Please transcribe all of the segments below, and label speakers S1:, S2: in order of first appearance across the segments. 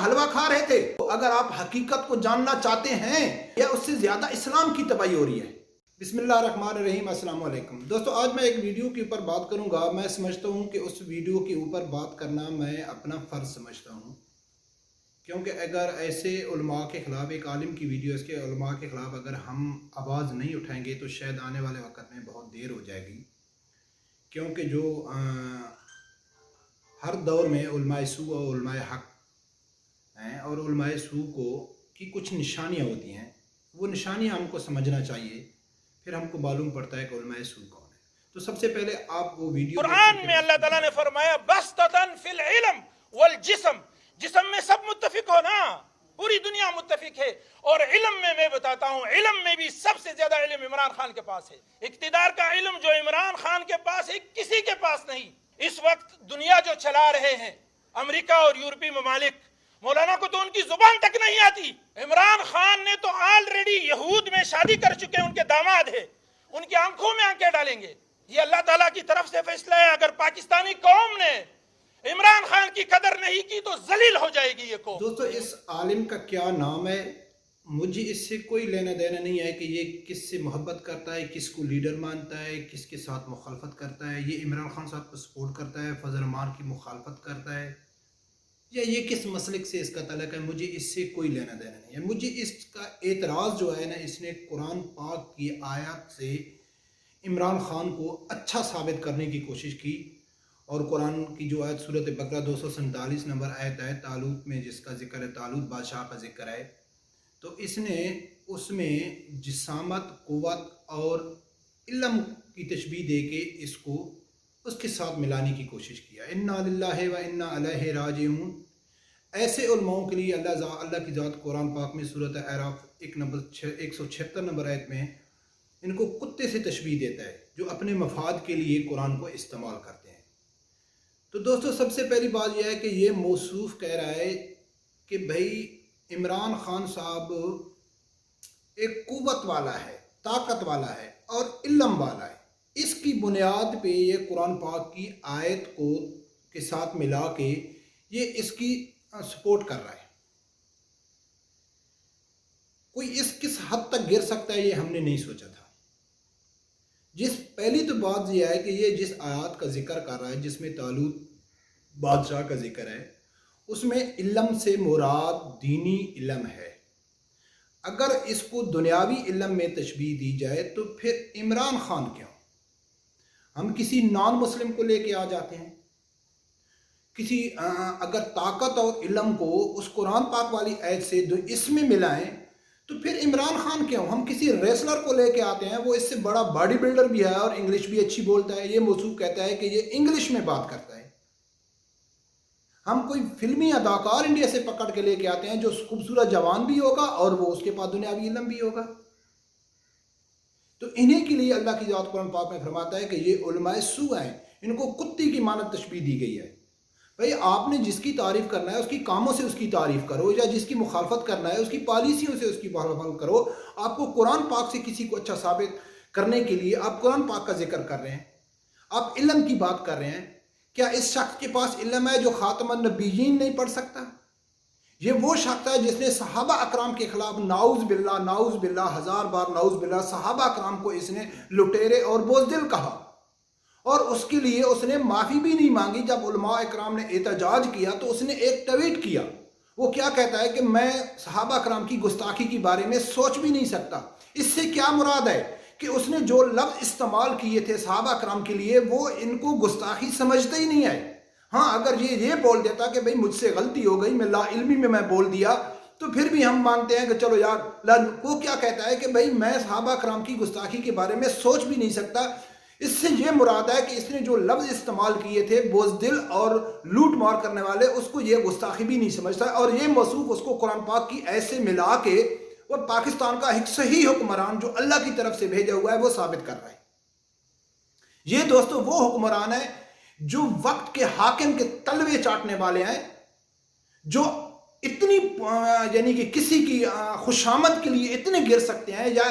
S1: حلوہ کھا رہے تھے. اگر آپ حقیقت کو جاننا چاہتے ہیں یا اس سے زیادہ اسلام کی تباہی ہو رہی ہے. بسم اللہ الرحمن الرحیم. السلام علیکم دوستو. آج میں ایک ویڈیو کے اوپر بات کروں گا. میں سمجھتا ہوں کہ اس ویڈیو کے اوپر بات کرنا میں اپنا فرض سمجھتا ہوں، کیونکہ اگر ایسے علماء کے خلاف، ایک عالم کی ویڈیو، اس کے علماء کے خلاف اگر ہم آواز نہیں اٹھائیں گے تو شاید آنے والے وقت میں بہت دیر ہو جائے گی. کیونکہ جو ہر دور میں علماء سوء اور علماء حق ہیں، اور علماء سوء کی کچھ نشانیاں ہوتی ہیں. وہ نشانیاں ہم کو سمجھنا چاہیے، پھر ہم کو معلوم پڑتا ہے کہ علماء سوء کون ہے. تو سب سے پہلے آپ وہ ویڈیو
S2: قرآن میں اللہ تعالیٰ نے فرمایا بسطتاً فی العلم والجسم، جسم میں سب متفق ہو نا، پوری دنیا متفق ہے. اور علم میں بتاتا ہوں، علم میں بھی سب سے زیادہ علم عمران خان کے پاس ہے. اقتدار کا علم جو عمران خان کے پاس ہے کسی کے پاس نہیں. اس وقت دنیا جو چلا رہے ہیں امریکہ اور یورپی ممالک، مولانا کو تو ان کی زبان تک نہیں آتی. عمران خان نے تو آلریڈی یہود میں شادی کر چکے، ان کے داماد ہیں، ان کی آنکھوں میں آنکھیں ڈالیں گے. یہ اللہ تعالیٰ کی طرف سے فیصلہ ہے. اگر پاکستانی قوم نے عمران خان کی قدر نہیں کی تو ذلیل ہو جائے گی یہ قوم.
S1: دوستو اس عالم کا کیا نام ہے؟ مجھے اس سے کوئی لینا دینا نہیں ہے کہ یہ کس سے محبت کرتا ہے، کس کو لیڈر مانتا ہے، کس کے ساتھ مخالفت کرتا ہے. یہ عمران خان صاحب کو سپورٹ کرتا ہے، فضل الرحمان کی مخالفت کرتا ہے، یا یہ کس مسلک سے اس کا تعلق ہے. مجھے اس سے کوئی لینا دینا نہیں ہے. مجھے اس کا اعتراض جو ہے نا، اس نے قرآن پاک کی آیات سے عمران خان کو اچھا ثابت کرنے کی کوشش کی. اور قرآن کی جو آیت سورۃ بقرہ 247 نمبر آیت ہے، طالوت میں جس کا ذکر ہے، طالوت بادشاہ کا ذکر ہے، تو اس نے اس میں جسامت، قوت اور علم کی تشبیہ دے کے اس کو اس کے ساتھ ملانے کی کوشش کیا. انا للہ و انا الیہ راجعون. ایسے علماؤں کے لیے اللہ کی ذات قرآن پاک میں سورۃ اعراف 176 نمبر آیت میں ان کو کتے سے تشبیہ دیتا ہے، جو اپنے مفاد کے لیے قرآن کو استعمال کرتے ہیں. تو دوستو سب سے پہلی بات یہ ہے کہ یہ موصوف کہہ رہا ہے کہ بھائی عمران خان صاحب ایک قوت والا ہے، طاقت والا ہے اور علم والا ہے. اس کی بنیاد پہ یہ قرآن پاک کی آیت کو کے ساتھ ملا کے یہ اس کی سپورٹ کر رہا ہے. کوئی اس کس حد تک گر سکتا ہے یہ ہم نے نہیں سوچا تھا. پہلی تو بات یہ ہے کہ یہ جس آیات کا ذکر کر رہا ہے، جس میں طالوت بادشاہ کا ذکر ہے، اس میں علم سے مراد دینی علم ہے. اگر اس کو دنیاوی علم میں تشبیہ دی جائے تو پھر عمران خان کیوں؟ ہم کسی نان مسلم کو لے کے آ جاتے ہیں. اگر طاقت اور علم کو اس قرآن پاک والی آیت سے اس میں ملائیں تو پھر عمران خان کیوں؟ ہم کسی ریسلر کو لے کے آتے ہیں، وہ اس سے بڑا باڈی بلڈر بھی ہے اور انگلش بھی اچھی بولتا ہے. یہ موصوف کہتا ہے کہ یہ انگلش میں بات کرتا ہے. ہم کوئی فلمی اداکار انڈیا سے پکڑ کے لے کے آتے ہیں جو خوبصورت جوان بھی ہوگا اور وہ اس کے پاس دنیاوی علم بھی ہوگا. تو انہیں کے لیے اللہ کی ذات قرآن پاک میں فرماتا ہے کہ یہ علماء سوء ہیں، ان کو کتے کی مانند تشبیہ دی گئی ہے. بھئی آپ نے جس کی تعریف کرنا ہے اس کی کاموں سے اس کی تعریف کرو، یا جس کی مخالفت کرنا ہے اس کی پالیسیوں سے اس کی مخالفت کرو. آپ کو قرآن پاک سے کسی کو اچھا ثابت کرنے کے لیے آپ قرآن پاک کا ذکر کر رہے ہیں، آپ علم کی بات کر رہے ہیں. کیا اس شخص کے پاس علم ہے جو خاتم النبیین نہیں پڑھ سکتا؟ یہ وہ شخص ہے جس نے صحابہ اکرام کے خلاف نعوذ باللہ 1000 بار نعوذ باللہ صحابہ اکرام کو اس نے لٹیرے اور بزدل کہا، اور اس کے لیے اس نے معافی بھی نہیں مانگی. جب علماء اکرام نے احتجاج کیا تو اس نے ایک ٹویٹ کیا. وہ کیا کہتا ہے کہ میں صحابہ اکرام کی گستاخی کے بارے میں سوچ بھی نہیں سکتا. اس سے کیا مراد ہے کہ اس نے جو لفظ استعمال کیے تھے صحابہ اکرام کے لیے وہ ان کو گستاخی سمجھتے ہی نہیں ہے. ہاں اگر یہ بول دیتا کہ بھئی مجھ سے غلطی ہو گئی، میں لا علمی میں بول دیا، تو پھر بھی ہم مانتے ہیں کہ چلو یار. وہ کیا کہتا ہے کہ بھئی میں صحابہ اکرام کی گستاخی کے بارے میں سوچ بھی نہیں سکتا. اس سے یہ مراد ہے کہ اس نے جو لفظ استعمال کیے تھے بزدل اور لوٹ مار کرنے والے، اس کو یہ گستاخی بھی نہیں سمجھتا. اور یہ موصوف اس کو قرآن پاک کی ایسے ملا کے وہ پاکستان کا ایک صحیح حکمران جو اللہ کی طرف سے بھیجا ہوا ہے وہ ثابت کر رہا ہے. یہ دوستو وہ حکمران ہے جو وقت کے حاکم کے تلوے چاٹنے والے ہیں، جو اتنی یعنی کہ کسی کی خوشامد کے لیے اتنے گر سکتے ہیں، یا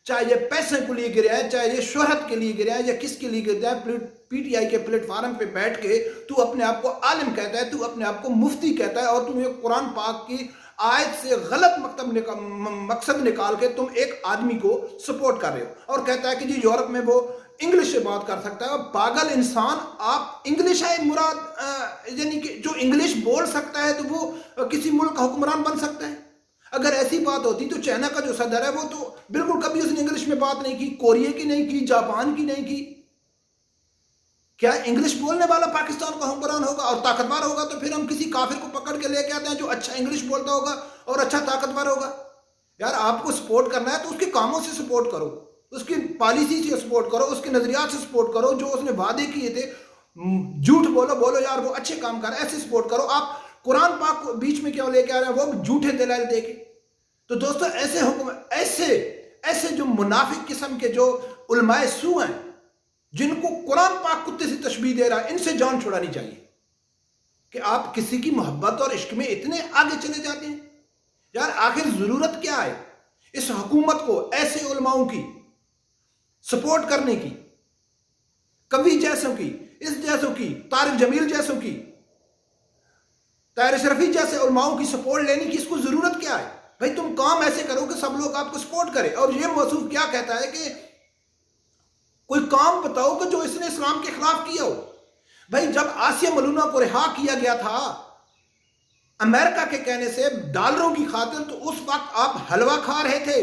S1: چاہے یہ پیسے کو لیے گرا ہے، چاہے یہ شہرت کے لیے گرا ہے، یا کس کے لیے گرا ہے، پی ٹی آئی کے پلیٹ فارم پہ بیٹھ کے تو اپنے آپ کو عالم کہتا ہے، تو اپنے آپ کو مفتی کہتا ہے، اور تم ایک قرآن پاک کی آیت سے غلط مقصد نکال کے تم ایک آدمی کو سپورٹ کر رہے ہو، اور کہتا ہے کہ جی یورپ میں وہ انگلش سے بات کر سکتا ہے۔ پاگل انسان، آپ انگلش ہے مراد، یعنی کہ جو انگلش بول سکتا ہے تو وہ کسی ملک کا حکمران بن سکتا ہے؟ اگر ایسی بات ہوتی تو چائنا کا جو صدر ہے وہ تو بالکل کبھی اس نے انگلش میں بات نہیں کی، کوریا کی نہیں کی، جاپان کی نہیں کی۔ کیا انگلش بولنے والا پاکستان کا حکمران ہوگا اور طاقتور ہوگا تو پھر ہم کسی کافر کو پکڑ کے لے کے آتے ہیں جو اچھا انگلش بولتا ہوگا اور اچھا طاقتور ہوگا؟ یار آپ کو سپورٹ کرنا ہے تو اس کے کاموں سے سپورٹ کرو، اس کی پالیسی سے سپورٹ کرو، اس کے نظریات سے سپورٹ کرو، جو اس نے وعدے کیے تھے جھوٹ بولو یار وہ اچھے کام کر رہے ہیں، ایسے سپورٹ کرو۔ آپ قرآن پاک کو بیچ میں کیوں لے کے آ رہے ہیں؟ وہ جھوٹے دلائل دے کے۔ تو دوستو ایسے جو منافق قسم کے جو علماء سو ہیں، جن کو قرآن پاک کتے سے تشبیہ دے رہا ہے، ان سے جان چھڑانی چاہیے کہ آپ کسی کی محبت اور عشق میں اتنے آگے چلے جاتے ہیں۔ یار آخر ضرورت کیا ہے اس حکومت کو ایسے علماؤں کی سپورٹ کرنے کی، کبھی جیسوں کی، اس جیسوں کی، طارق جمیل جیسوں کی، طاہر اشرفی جیسے علماؤں کی سپورٹ لینے کی؟ اس کو ضرورت کیا ہے؟ بھائی تم کام ایسے کرو کہ سب لوگ آپ کو سپورٹ کرے۔ اور یہ موصوف کیا کہتا ہے کہ کوئی کام بتاؤ کہ جو اس نے اسلام کے خلاف کیا ہو۔ بھائی جب آسیہ ملونہ کو رہا کیا گیا تھا امریکہ کے کہنے سے ڈالروں کی خاطر، تو اس وقت آپ حلوہ کھا رہے تھے۔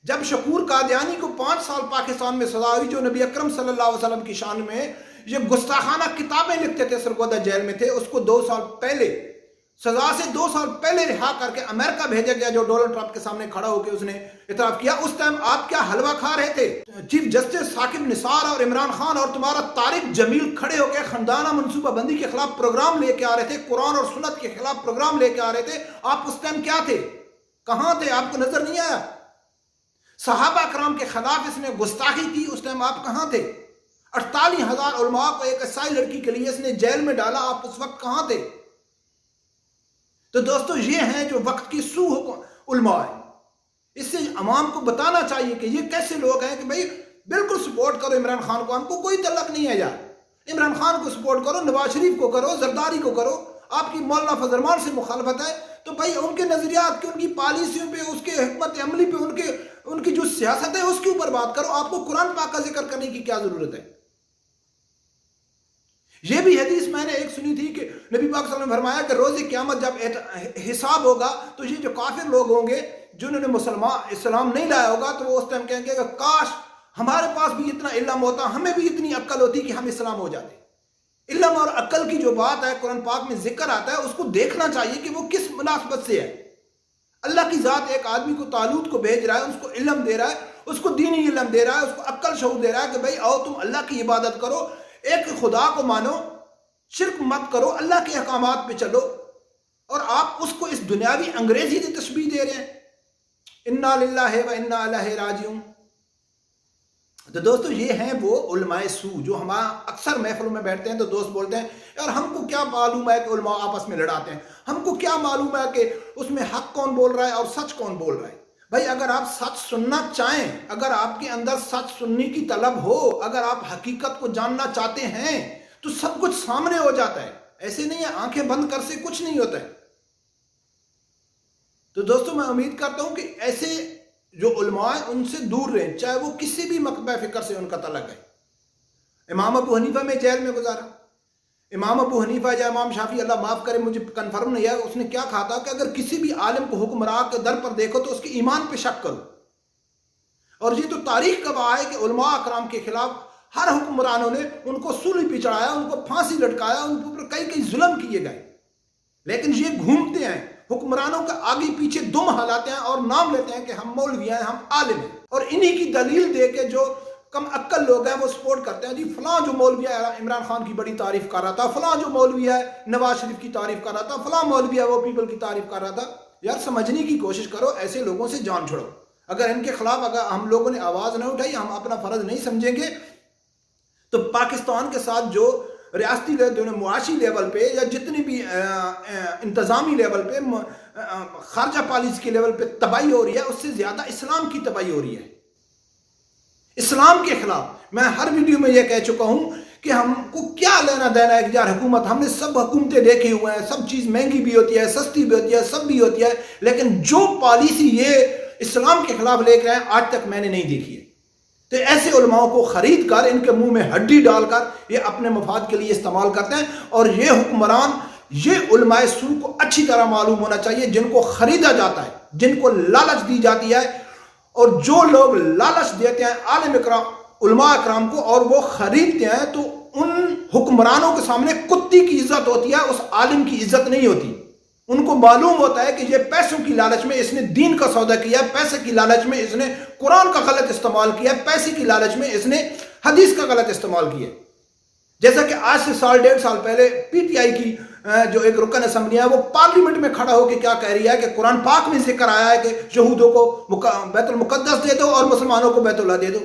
S1: جب شکور قادیانی کو 5 سال پاکستان میں سزا ہوئی، جو نبی اکرم صلی اللہ علیہ وسلم کی شان میں یہ گستاخانہ کتابیں لکھتے تھے، سرگودا جیل میں تھے، اس کو 2 سال پہلے سزا سے 2 سال پہلے رہا کر کے امریکہ بھیجا گیا، جو ڈونلڈ ٹرمپ کے سامنے کھڑا ہو کے اس نے اعتراف کیا۔ اس ٹائم آپ کیا حلوہ کھا رہے تھے؟ چیف جسٹس ثاقب نثار اور عمران خان اور تمہارا طارق جمیل کھڑے ہو کے خاندانہ منصوبہ بندی کے خلاف پروگرام لے کے آ رہے تھے، قرآن اور سنت کے خلاف پروگرام لے کے آ رہے تھے۔ آپ اس ٹائم کیا تھے؟ کہاں تھے؟ آپ کو نظر نہیں آیا؟ صحابہ کرام کے خلاف اس نے گستاخی کی، اس ٹائم آپ کہاں تھے؟ 48,000 علماء کو ایک عیسائی لڑکی کے لیے اس نے جیل میں ڈالا، آپ اس وقت کہاں تھے؟ تو دوستو یہ ہیں جو وقت کی سو علماء ہیں۔ اس سے عوام کو بتانا چاہیے کہ یہ کیسے لوگ ہیں کہ بھائی بالکل سپورٹ کرو عمران خان کو، ہم کو کوئی تعلق نہیں ہے یار۔ عمران خان کو سپورٹ کرو، نواز شریف کو کرو، زرداری کو کرو۔ آپ کی مولانا فضل الرحمان سے مخالفت ہے تو بھائی ان کے نظریات کی، ان کی پالیسیوں پہ، اس کے حکمت عملی پہ، ان کی جو سیاست ہے اس کے اوپر بات کرو۔ آپ کو قرآن پاک کا ذکر کرنے کی کیا ضرورت ہے؟ یہ بھی حدیث میں نے ایک سنی تھی کہ نبی پاک صلی اللہ علیہ وسلم نے فرمایا کہ روز قیامت جب حساب ہوگا تو یہ جو کافر لوگ ہوں گے جنہوں نے اسلام نہیں لایا ہوگا، تو وہ اس ٹائم کہیں گے کہ کاش ہمارے پاس بھی اتنا علم ہوتا، ہمیں بھی اتنی عقل ہوتی کہ ہم اسلام ہو جاتے۔ علم اور عقل کی جو بات ہے قرآن پاک میں ذکر آتا ہے، اس کو دیکھنا چاہیے کہ وہ کس مناسبت سے ہے۔ اللہ کی ذات ایک آدمی کو طالوت کو بھیج رہا ہے، اس کو علم دے رہا ہے، اس کو دینی علم دے رہا ہے، اس کو عقل شعور دے رہا ہے کہ بھائی آؤ تم اللہ کی عبادت کرو، ایک خدا کو مانو، شرک مت کرو، اللہ کے احکامات پہ چلو۔ اور آپ اس کو اس دنیاوی انگریزی سے تشبیہ دے رہے ہیں، انا للہ و انا الیہ راجعون۔ تو دوستو یہ ہیں وہ علماء سو جو ہمارا اکثر محفلوں میں بیٹھتے ہیں تو دوست بولتے ہیں یار ہم کو کیا معلوم ہے کہ علماء آپس میں لڑاتے ہیں، ہم کو کیا معلوم ہے کہ اس میں حق کون بول رہا ہے اور سچ کون بول رہا ہے۔ بھائی اگر آپ سچ سننا چاہیں، اگر آپ کے اندر سچ سننے کی طلب ہو، اگر آپ حقیقت کو جاننا چاہتے ہیں تو سب کچھ سامنے ہو جاتا ہے۔ ایسے نہیں ہے آنکھیں بند کر سے کچھ نہیں ہوتا ہے۔ تو دوستو میں امید کرتا ہوں کہ ایسے جو علماء ہیں ان سے دور رہیں، چاہے وہ کسی بھی مکتبہ فکر سے ان کا تعلق ہے۔ امام ابو حنیفہ میں جیل میں گزارا، امام ابو حنیفہ یا امام شافعی، اللہ معاف کرے مجھے کنفرم نہیں ہے، اس نے کیا کہا تھا کہ اگر کسی بھی عالم کو حکمراں کے در پر دیکھو تو اس کے ایمان پہ شک کرو۔ اور یہ تو تاریخ گواہ ہے کہ علماء اکرام کے خلاف ہر حکمرانوں نے ان کو سولی پہ چڑھایا، ان کو پھانسی لٹکایا، ان کے اوپر کئی ظلم کیے گئے، لیکن یہ گھومتے ہیں حکمرانوں کا آگے پیچھے دم ہلاتے ہیں اور نام لیتے ہیں کہ ہم مولوی ہیں، ہم عالم ہیں، اور انہی کی دلیل دے کے جو کم عقل لوگ ہیں وہ سپورٹ کرتے ہیں، جی فلاں جو مولوی ہے عمران خان کی بڑی تعریف کر رہا تھا، فلاں جو مولوی ہے نواز شریف کی تعریف کر رہا تھا، فلاں مولوی ہے وہ پیپل کی تعریف کر رہا تھا۔ یار سمجھنے کی کوشش کرو، ایسے لوگوں سے جان چھوڑو۔ اگر ان کے خلاف اگر ہم لوگوں نے آواز نہ اٹھائی، ہم اپنا فرض نہیں سمجھیں گے، تو پاکستان کے ساتھ جو ریاستی لیول، معاشی لیول پہ یا جتنی بھی انتظامی لیول پہ، خارجہ پالیسی کے لیول پہ تباہی ہو رہی ہے، اس سے زیادہ اسلام کی تباہی ہو رہی ہے۔ اسلام کے خلاف. میں ہر ویڈیو میں یہ کہہ چکا ہوں کہ ہم کو کیا لینا دینا ہے یار حکومت. ہم نے سب حکومتیں دیکھے ہوئے ہیں, سب چیز مہنگی بھی ہوتی ہے, سستی بھی ہوتی ہے, سب بھی ہوتی ہے, لیکن جو پالیسی یہ اسلام کے خلاف لے کے آئے آج تک میں نے نہیں دیکھی ہے. تو ایسے علماء کو خرید کر ان کے منہ میں ہڈی ڈال کر یہ اپنے مفاد کے لیے استعمال کرتے ہیں. اور یہ حکمران, یہ علماء سو کو اچھی طرح معلوم ہونا چاہیے جن کو خریدا جاتا ہے, جن کو لالچ دی جاتی ہے, اور جو لوگ لالچ دیتے ہیں عالم اکرام علماء اکرام کو اور وہ خریدتے ہیں, تو ان حکمرانوں کے سامنے کتی کی عزت ہوتی ہے, اس عالم کی عزت نہیں ہوتی. ان کو معلوم ہوتا ہے کہ یہ پیسوں کی لالچ میں اس نے دین کا سودا کیا, پیسے کی لالچ میں اس نے قرآن کا غلط استعمال کیا, پیسے کی لالچ میں اس نے حدیث کا غلط استعمال کیا. جیسا کہ آج سے 1.5 سال پہلے پی ٹی آئی کی جو ایک رکن اسمبلی ہے وہ پارلیمنٹ میں کھڑا ہو کے کیا کہہ رہی ہے کہ قرآن پاک میں ذکر آیا ہے کہ یہودوں کو بیت المقدس دے دو اور مسلمانوں کو بیت اللہ دے دو.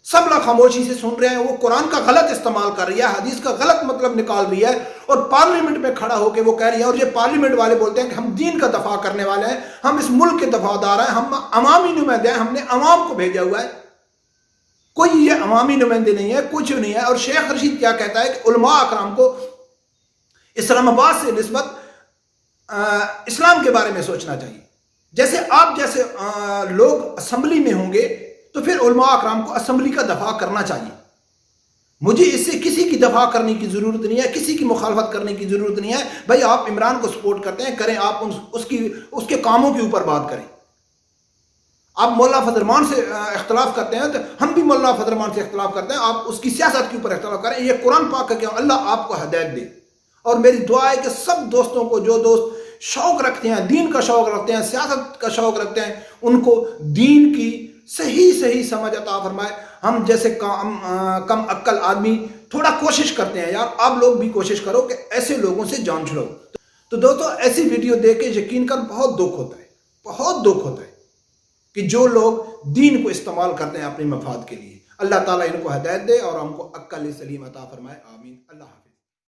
S1: سب لوگ خاموشی سے سن رہے ہیں. وہ قرآن کا غلط استعمال کر رہی ہے, حدیث کا غلط مطلب نکال رہی ہے, اور پارلیمنٹ میں کھڑا ہو کے وہ کہہ رہی ہے. اور یہ پارلیمنٹ والے بولتے ہیں کہ ہم دین کا دفاع کرنے والے ہیں, ہم اس ملک کے دفاعدار ہیں, ہم عوامی نمائندے ہیں, ہم نے عوام کو بھیجا ہوا ہے. کوئی یہ عوامی نمائندے نہیں ہے, کچھ نہیں ہے. اور شیخ رشید کیا کہتا ہے کہ علماء اکرام کو اسلام آباد سے نسبت اسلام کے بارے میں سوچنا چاہیے. جیسے آپ جیسے لوگ اسمبلی میں ہوں گے تو پھر علماء اکرام کو اسمبلی کا دفاع کرنا چاہیے. مجھے اس سے کسی کی دفاع کرنے کی ضرورت نہیں ہے, کسی کی مخالفت کرنے کی ضرورت نہیں ہے. بھائی آپ عمران کو سپورٹ کرتے ہیں, کریں, آپ اس کے کاموں کے اوپر بات کریں. آپ مولا فضل الرحمان سے اختلاف کرتے ہیں تو ہم بھی مولا فضل الرحمان سے اختلاف کرتے ہیں, آپ اس کی سیاست کے اوپر اختلاف کریں. یہ قرآن پاک کا کیا, اللہ آپ کو ہدایت دے. اور میری دعا ہے کہ سب دوستوں کو, جو دوست شوق رکھتے ہیں, دین کا شوق رکھتے ہیں, سیاست کا شوق رکھتے ہیں, ان کو دین کی صحیح سمجھ عطا فرمائے. ہم جیسے کم عقل آدمی تھوڑا کوشش کرتے ہیں, یار آپ لوگ بھی کوشش کرو کہ ایسے لوگوں سے جان چھڑاؤ. تو دوستو ایسی ویڈیو دیکھ کے یقین کر بہت دکھ ہوتا ہے, بہت دکھ ہوتا ہے کہ جو لوگ دین کو استعمال کرتے ہیں اپنے مفاد کے لیے. اللہ تعالیٰ ان کو ہدایت دے اور ہم کو عقل سلیم عطا فرمائے. آمین. اللہ حافظ.